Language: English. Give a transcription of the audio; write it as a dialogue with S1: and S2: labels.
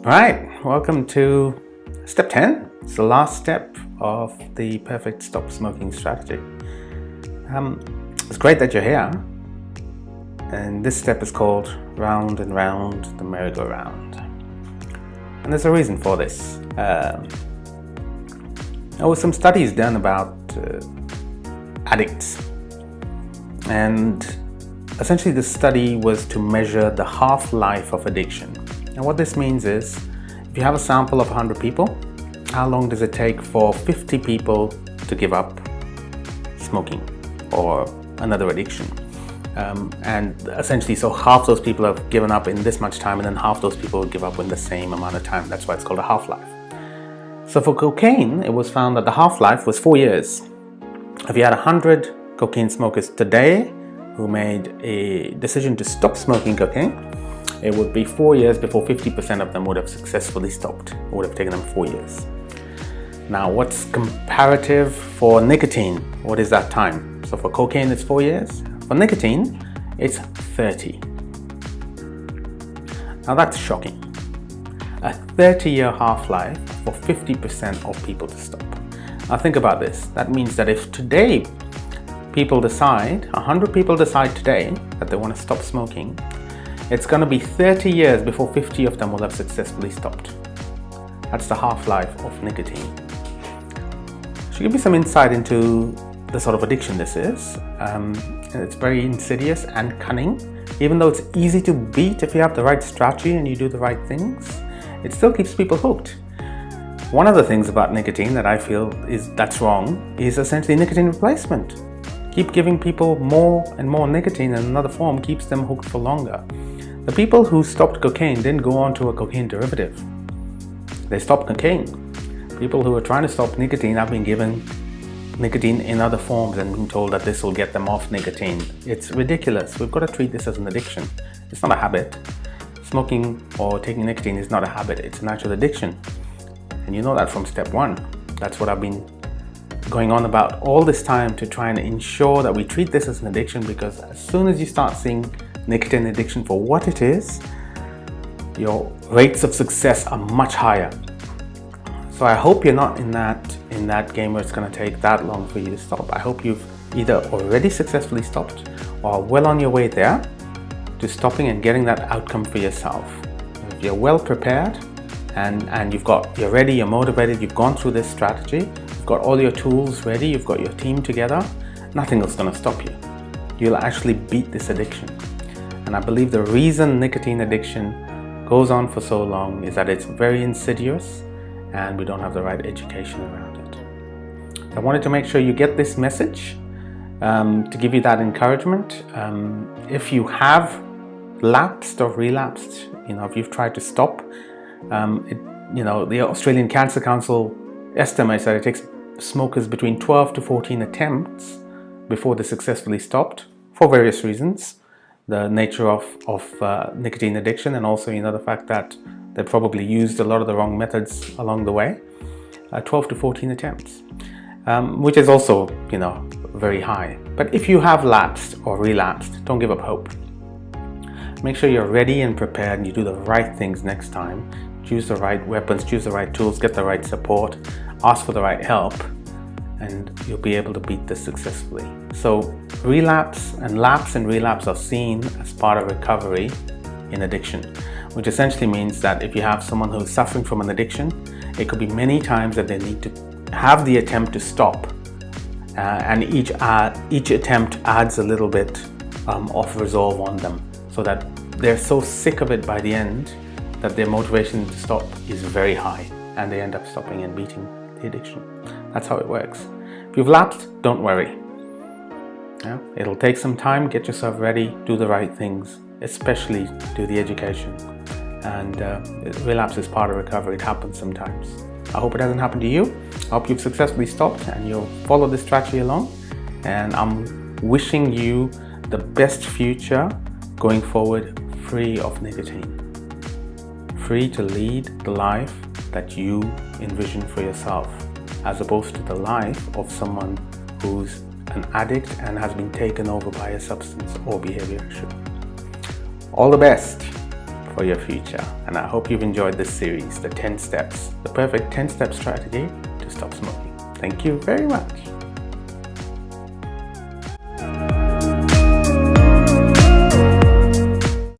S1: Right, welcome to step 10. It's the last step of the perfect stop smoking strategy. It's great that you're here. And this step is called round and round the merry-go-round. And there's a reason for this. There were some studies done about addicts. And essentially the study was to measure the half-life of addiction. And what this means is, if you have a sample of 100 people, how long does it take for 50 people to give up smoking or another addiction? And essentially, so half those people have given up in this much time, and then half those people give up in the same amount of time. That's why it's called a half-life. So for cocaine, it was found that the half-life was 4 years. If you had 100 cocaine smokers today who made a decision to stop smoking cocaine, it would be 4 years before 50% of them would have successfully stopped. It would have taken them 4 years. Now, what's comparative for nicotine? What is that time? So for cocaine, it's 4 years. For nicotine, it's 30. Now that's shocking. A 30-year half-life for 50% of people to stop. Now think about this. That means that if today people decide, 100 people decide today that they want to stop smoking, it's going to be 30 years before 50 of them will have successfully stopped. That's the half-life of nicotine. Should give you some insight into the sort of addiction this is. It's very insidious and cunning. Even though it's easy to beat if you have the right strategy and you do the right things, it still keeps people hooked. One of the things about nicotine that I feel that's wrong is essentially nicotine replacement. Keep giving people more and more nicotine in another form keeps them hooked for longer. The people who stopped cocaine didn't go on to a cocaine derivative. They stopped cocaine. People who are trying to stop nicotine have been given nicotine in other forms and been told that this will get them off nicotine. It's ridiculous. We've got to treat this as an addiction. It's not a habit. Smoking or taking nicotine is not a habit. It's an actual addiction. And you know that from step 1. That's what I've been going on about all this time, to try and ensure that we treat this as an addiction, because as soon as you start seeing nicotine addiction for what it is, your rates of success are much higher. So I hope you're not in that game where it's going to take that long for you to stop. I hope you've either already successfully stopped or are well on your way there to stopping and getting that outcome for yourself. If you're well prepared and you're ready, you're motivated, you've gone through this strategy, you've got all your tools ready, you've got your team together, nothing else is going to stop you. You'll actually beat this addiction. And I believe the reason nicotine addiction goes on for so long is that it's very insidious and we don't have the right education around it. I wanted to make sure you get this message to give you that encouragement. If you have lapsed or relapsed, if you've tried to stop, the Australian Cancer Council estimates that it takes smokers between 12 to 14 attempts before they successfully stopped, for various reasons. The nature of nicotine addiction, and also the fact that they probably used a lot of the wrong methods along the way. 12 to 14 attempts, which is also very high. But if you have lapsed or relapsed, don't give up hope. Make sure you're ready and prepared and you do the right things next time. Choose the right weapons, choose the right tools, get the right support, ask for the right help, and you'll be able to beat this successfully. So relapse and relapse are seen as part of recovery in addiction, which essentially means that if you have someone who's suffering from an addiction, it could be many times that they need to have the attempt to stop, and each attempt adds a little bit of resolve on them, so that they're so sick of it by the end that their motivation to stop is very high, and they end up stopping and beating the addiction. That's how it works. If you've lapsed, don't worry. It'll take some time. Get yourself ready, do the right things, especially do the education. And relapse is part of recovery. It happens sometimes. I hope it hasn't happened to you. I hope you've successfully stopped and you'll follow this strategy along. And I'm wishing you the best future going forward, free of nicotine. Free to lead the life that you envision for yourself, as opposed to the life of someone who's an addict and has been taken over by a substance or behavior issue. All the best for your future. And I hope you've enjoyed this series, the 10 steps, the perfect 10-step strategy to stop smoking. Thank you very much.